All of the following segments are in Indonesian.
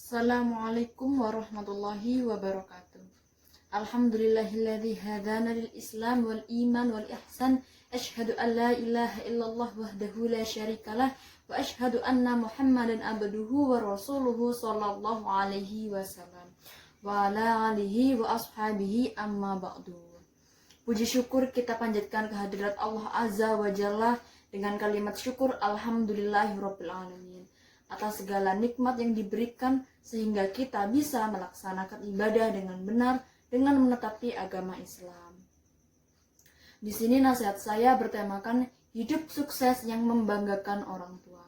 Assalamualaikum warahmatullahi wabarakatuh. Alhamdulillahilladzi hadana lil Islam wal iman wal ihsan. Asyhadu an la ilaha illallah wahdahu la syarikalah wa asyhadu anna Muhammadan abduhu wa rasuluhu sallallahu alaihi wasallam wa ala alihi wa ashabihi amma ba'du. Puji syukur kita panjatkan kehadirat Allah Azza wa Jalla dengan kalimat syukur alhamdulillahirabbil alamin atas segala nikmat yang diberikan sehingga kita bisa melaksanakan ibadah dengan benar dengan menetapi agama Islam. Di sini nasihat saya bertemakan hidup sukses yang membanggakan orang tua.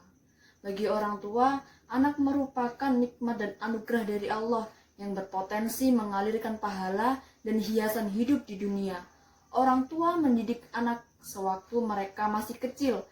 Bagi orang tua, anak merupakan nikmat dan anugerah dari Allah yang berpotensi mengalirkan pahala dan hiasan hidup di dunia. Orang tua mendidik anak sewaktu mereka masih kecil.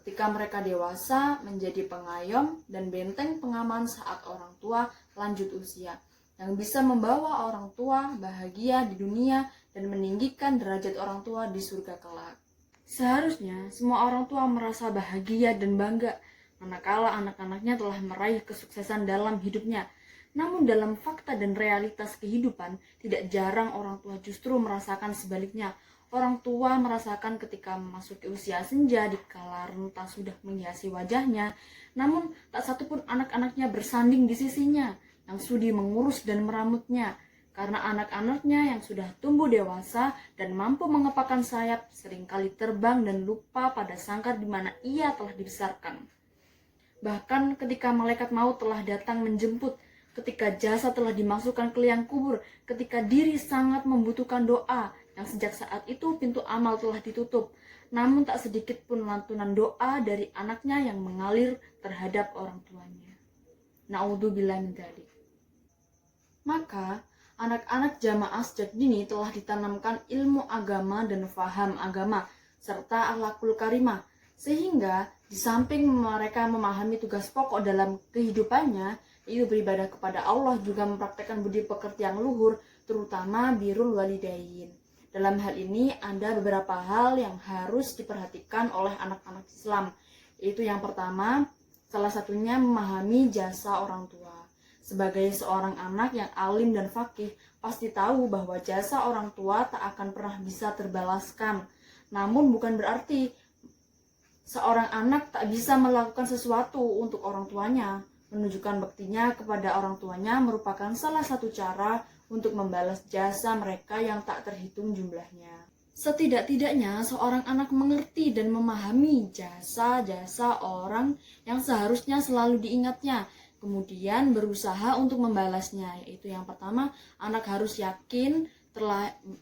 Ketika mereka dewasa, menjadi pengayom dan benteng pengaman saat orang tua lanjut usia, yang bisa membawa orang tua bahagia di dunia dan meninggikan derajat orang tua di surga kelak. Seharusnya semua orang tua merasa bahagia dan bangga manakala anak-anaknya telah meraih kesuksesan dalam hidupnya. Namun dalam fakta dan realitas kehidupan, tidak jarang orang tua justru merasakan sebaliknya. Orang tua merasakan ketika memasuki usia senja dikala renta sudah menghiasi wajahnya, namun tak satupun anak-anaknya bersanding di sisinya yang sudi mengurus dan meramutnya, karena anak-anaknya yang sudah tumbuh dewasa dan mampu mengepakkan sayap seringkali terbang dan lupa pada sangkar di mana ia telah dibesarkan. Bahkan ketika malaikat maut telah datang menjemput, ketika jasad telah dimasukkan ke liang kubur, ketika diri sangat membutuhkan doa, yang sejak saat itu pintu amal telah ditutup, namun tak sedikit pun lantunan doa dari anaknya yang mengalir terhadap orang tuanya. Na'udzubillah min dzalik. Maka, anak-anak jamaah sejak dini telah ditanamkan ilmu agama dan faham agama, serta akhlakul karimah, sehingga di samping mereka memahami tugas pokok dalam kehidupannya, yaitu beribadah kepada Allah, juga mempraktekkan budi pekerti yang luhur, terutama birrul walidain. Dalam hal ini ada beberapa hal yang harus diperhatikan oleh anak-anak Islam, yaitu yang pertama, salah satunya memahami jasa orang tua. Sebagai seorang anak yang alim dan faqih, pasti tahu bahwa jasa orang tua tak akan pernah bisa terbalaskan. Namun bukan berarti seorang anak tak bisa melakukan sesuatu untuk orang tuanya. Menunjukkan baktinya kepada orang tuanya merupakan salah satu cara untuk membalas jasa mereka yang tak terhitung jumlahnya. Setidak-tidaknya seorang anak mengerti dan memahami jasa-jasa orang yang seharusnya selalu diingatnya, kemudian berusaha untuk membalasnya. Yaitu yang pertama, anak harus yakin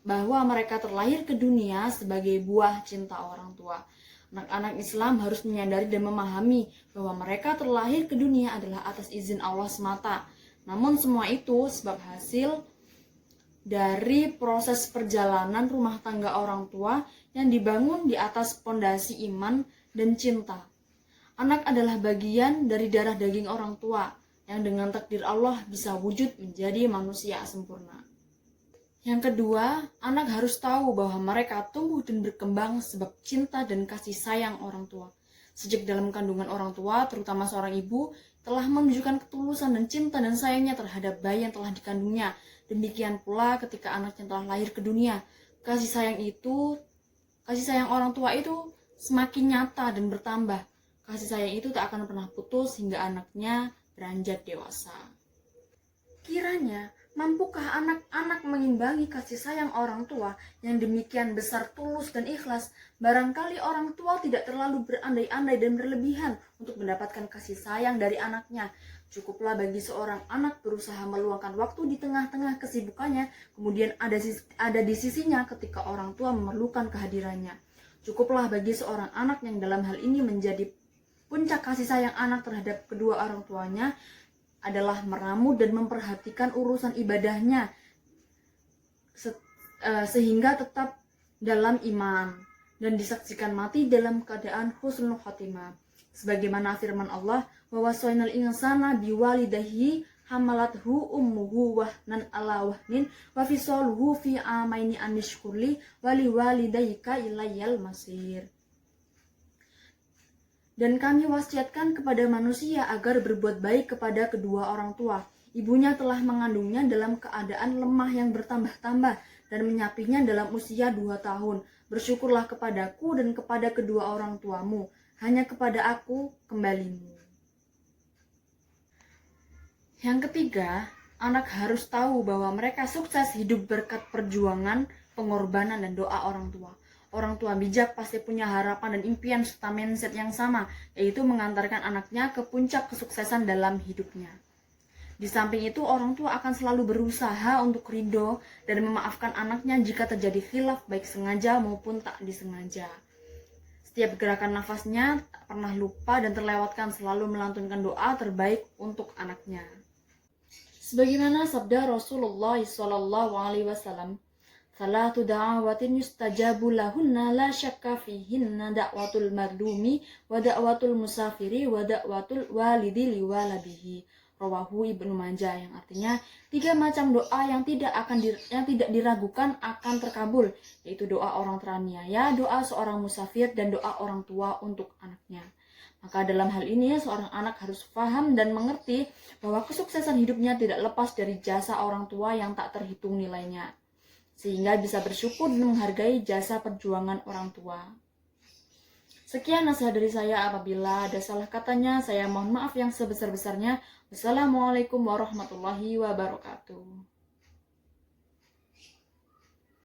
bahwa mereka terlahir ke dunia sebagai buah cinta orang tua. Anak-anak Islam harus menyadari dan memahami bahwa mereka terlahir ke dunia adalah atas izin Allah semata. Namun semua itu sebab hasil dari proses perjalanan rumah tangga orang tua yang dibangun di atas pondasi iman dan cinta. Anak adalah bagian dari darah daging orang tua yang dengan takdir Allah bisa wujud menjadi manusia sempurna. Yang kedua, anak harus tahu bahwa mereka tumbuh dan berkembang sebab cinta dan kasih sayang orang tua. Sejak dalam kandungan orang tua, terutama seorang ibu, telah menunjukkan ketulusan dan cinta dan sayangnya terhadap bayi yang telah dikandungnya. Demikian pula ketika anaknya telah lahir ke dunia. Kasih sayang orang tua itu semakin nyata dan bertambah. Kasih sayang itu tak akan pernah putus hingga anaknya beranjak dewasa. Kiranya, mampukah anak-anak mengimbangi kasih sayang orang tua yang demikian besar, tulus, dan ikhlas? Barangkali orang tua tidak terlalu berandai-andai dan berlebihan untuk mendapatkan kasih sayang dari anaknya. Cukuplah bagi seorang anak berusaha meluangkan waktu di tengah-tengah kesibukannya, kemudian ada di sisinya ketika orang tua memerlukan kehadirannya. Cukuplah bagi seorang anak yang dalam hal ini menjadi puncak kasih sayang anak terhadap kedua orang tuanya adalah meramu dan memperhatikan urusan ibadahnya sehingga tetap dalam iman dan disaksikan mati dalam keadaan husnul khotimah. Sebagaimana firman Allah, wa wasainal insana biwalidayhi hamalathu ummuhu wahnan ala wahnin wa fisaluhu fi amaini anishkurli waliwalidayka ilayyal masir. Dan kami wasiatkan kepada manusia agar berbuat baik kepada kedua orang tua. Ibunya telah mengandungnya dalam keadaan lemah yang bertambah-tambah dan menyapihnya dalam usia 2 tahun. Bersyukurlah kepadaku dan kepada kedua orang tuamu. Hanya kepada aku kembalimu. Yang ketiga, anak harus tahu bahwa mereka sukses hidup berkat perjuangan, pengorbanan, dan doa orang tua. Orang tua bijak pasti punya harapan dan impian serta mindset yang sama, yaitu mengantarkan anaknya ke puncak kesuksesan dalam hidupnya. Di samping itu, orang tua akan selalu berusaha untuk ridho dan memaafkan anaknya jika terjadi khilaf baik sengaja maupun tak disengaja. Setiap gerakan nafasnya tak pernah lupa dan terlewatkan, selalu melantunkan doa terbaik untuk anaknya. Sebagaimana sabda Rasulullah SAW, "Salatu da'awatin yustajabu lahunna la syakka fihinna da'watul madlumi wa da'watul musafiri wa da'watul walidi liwaladihi." Rawahu Ibnu Majah, yang artinya 3 macam doa yang tidak diragukan akan terkabul, yaitu doa orang teraniaya, doa seorang musafir, dan doa orang tua untuk anaknya. Maka dalam hal ini seorang anak harus paham dan mengerti bahwa kesuksesan hidupnya tidak lepas dari jasa orang tua yang tak terhitung nilainya, sehingga bisa bersyukur dan menghargai jasa perjuangan orang tua. Sekian nasihat dari saya. Apabila ada salah katanya, saya mohon maaf yang sebesar-besarnya. Wassalamualaikum warahmatullahi wabarakatuh.